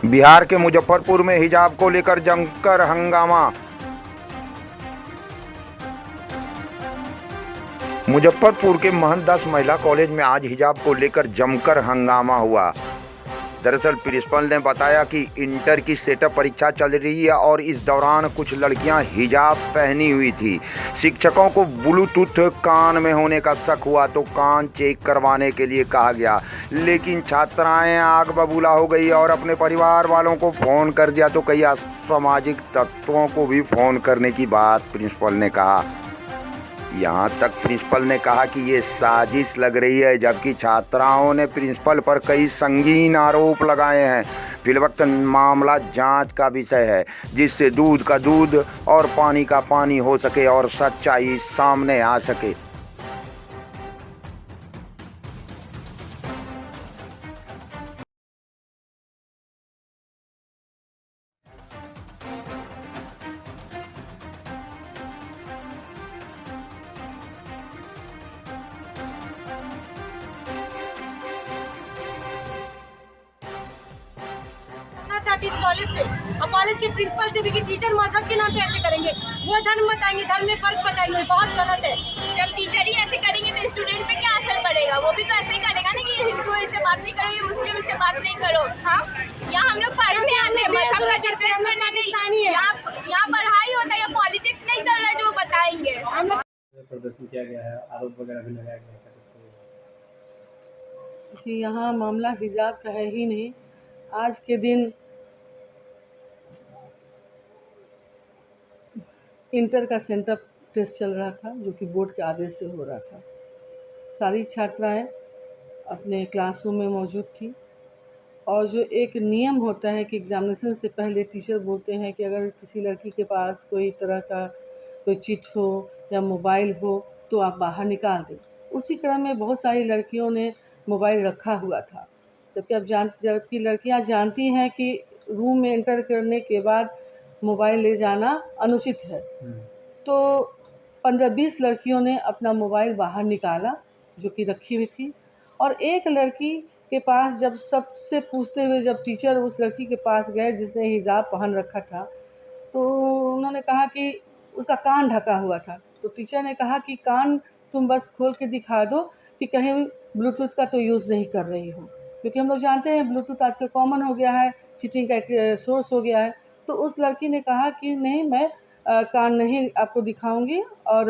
बिहार के मुजफ्फरपुर में हिजाब को लेकर जमकर हंगामा। मुजफ्फरपुर के महंत महिला कॉलेज में आज हिजाब को लेकर जमकर हंगामा हुआ। दरअसल प्रिंसिपल ने बताया कि इंटर की सेटअप परीक्षा चल रही है और इस दौरान कुछ लड़कियां हिजाब पहनी हुई थी। शिक्षकों को ब्लूटूथ कान में होने का शक हुआ तो कान चेक करवाने के लिए कहा गया, लेकिन छात्राएं आग बबूला हो गई और अपने परिवार वालों को फ़ोन कर दिया तो कई असामाजिक तत्वों को भी फ़ोन करने की बात प्रिंसिपल ने कहा। यहाँ तक प्रिंसिपल ने कहा कि ये साजिश लग रही है, जबकि छात्राओं ने प्रिंसिपल पर कई संगीन आरोप लगाए हैं। फिलवक्त मामला जांच का विषय है, जिससे दूध का दूध और पानी का पानी हो सके और सच्चाई सामने आ सके। चाहती इस कॉलेज से और कॉलेज के प्रिंसिपल से भी कि टीचर मजहब के नाम पे ऐसे करेंगे, वो धर्म बताएंगे, धर्म में फर्क बताएंगे, बहुत गलत है। जब टीचर ही ऐसे करेंगे तो स्टूडेंट पे क्या असर पड़ेगा? वो भी तो ऐसे ही करेगा ना कि ये हिंदू इससे बात नहीं करो, ये मुस्लिम इससे बात नहीं करो। हाँ, यहाँ हम लोग पढ़ने आते हैं, मजहब का डिफरेंस करने नहीं। यहाँ पढ़ाई होता है, या पॉलिटिक्स नहीं चल रहा है जो वो बताएंगे। प्रदर्शन किया गया है, आरोप वगैरह भी लगाया गया है कि यहाँ मामला हिजाब का है ही नहीं। आज के दिन इंटर का सेंटर टेस्ट चल रहा था, जो कि बोर्ड के आदेश से हो रहा था। सारी छात्राएं अपने क्लासरूम में मौजूद थी और जो एक नियम होता है कि एग्जामिनेशन से पहले टीचर बोलते हैं कि अगर किसी लड़की के पास कोई तरह का कोई चिट हो या मोबाइल हो तो आप बाहर निकाल दें। उसी क्रम में बहुत सारी लड़कियों ने मोबाइल रखा हुआ था, जबकि लड़कियां जानती हैं कि रूम में एंटर करने के बाद मोबाइल ले जाना अनुचित है। तो 15-20 लड़कियों ने अपना मोबाइल बाहर निकाला जो कि रखी हुई थी, और एक लड़की के पास जब सबसे पूछते हुए जब टीचर उस लड़की के पास गए जिसने हिजाब पहन रखा था, तो उन्होंने कहा कि उसका कान ढका हुआ था। तो टीचर ने कहा कि कान तुम बस खोल के दिखा दो कि कहीं ब्लूटूथ का तो यूज़ नहीं कर रही हो, क्योंकि हम लोग जानते हैं ब्लूटूथ आजकल कॉमन हो गया है, चीटिंग का एक सोर्स हो गया है। तो उस लड़की ने कहा कि नहीं, मैं कान नहीं आपको दिखाऊंगी। और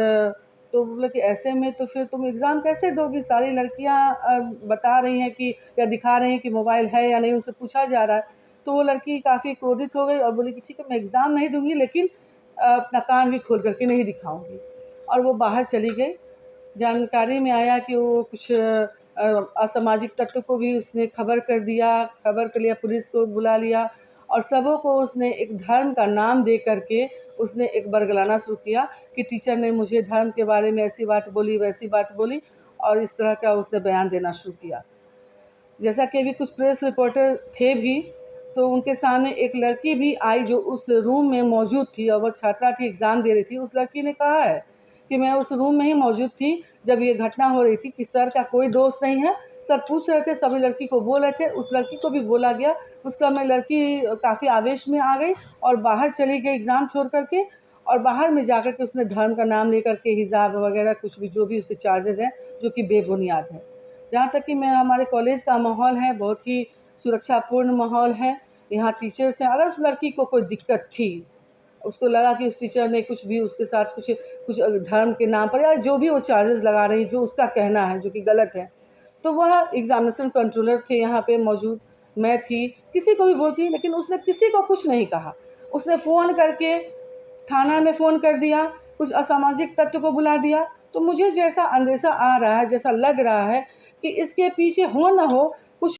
तो बोला कि ऐसे में तो फिर तुम एग्ज़ाम कैसे दोगी? सारी लड़कियां बता रही हैं कि या दिखा रही हैं कि मोबाइल है या नहीं, उनसे पूछा जा रहा है। तो वो लड़की काफ़ी क्रोधित हो गई और बोली कि ठीक है, मैं एग्ज़ाम नहीं दूंगी, लेकिन अपना कान भी खोल करके नहीं दिखाऊंगी। और वो बाहर चली गई। जानकारी में आया कि वो कुछ असामाजिक तत्व को भी उसने खबर कर लिया, पुलिस को बुला लिया और सबों को उसने एक धर्म का नाम दे करके उसने एक बरगलाना शुरू किया कि टीचर ने मुझे धर्म के बारे में ऐसी बात बोली, वैसी बात बोली, और इस तरह का उसने बयान देना शुरू किया। जैसा कि अभी कुछ प्रेस रिपोर्टर थे भी, तो उनके सामने एक लड़की भी आई जो उस रूम में मौजूद थी और वह छात्रा थी, एग्ज़ाम दे रही थी। उस लड़की ने कहा है कि मैं उस रूम में ही मौजूद थी जब ये घटना हो रही थी, कि सर का कोई दोष नहीं है। सर पूछ रहे थे, सभी लड़की को बोल रहे थे, उस लड़की को भी बोला गया। उसका में लड़की काफ़ी आवेश में आ गई और बाहर चली गई एग्ज़ाम छोड़ करके, और बाहर में जाकर के उसने धर्म का नाम लेकर के हिजाब वगैरह कुछ भी जो भी उसके चार्जेज़ हैं जो कि बेबुनियाद हैं। जहाँ तक कि मैं हमारे कॉलेज का माहौल है, बहुत ही सुरक्षापूर्ण माहौल है। यहाँ टीचर्स हैं, अगर उस लड़की को कोई दिक्कत थी, उसको लगा कि उस टीचर ने कुछ भी उसके साथ कुछ धर्म के नाम पर या जो भी वो चार्जेस लगा रही, जो उसका कहना है जो कि गलत है, तो वह एग्जामिनेशन कंट्रोलर थे यहाँ पे मौजूद, मैं थी, किसी को भी बोलती, लेकिन उसने किसी को कुछ नहीं कहा। उसने फ़ोन करके थाना में फ़ोन कर दिया, कुछ असामाजिक तत्व को बुला दिया। तो मुझे जैसा अंदेशा आ रहा है, जैसा लग रहा है कि इसके पीछे हो ना हो कुछ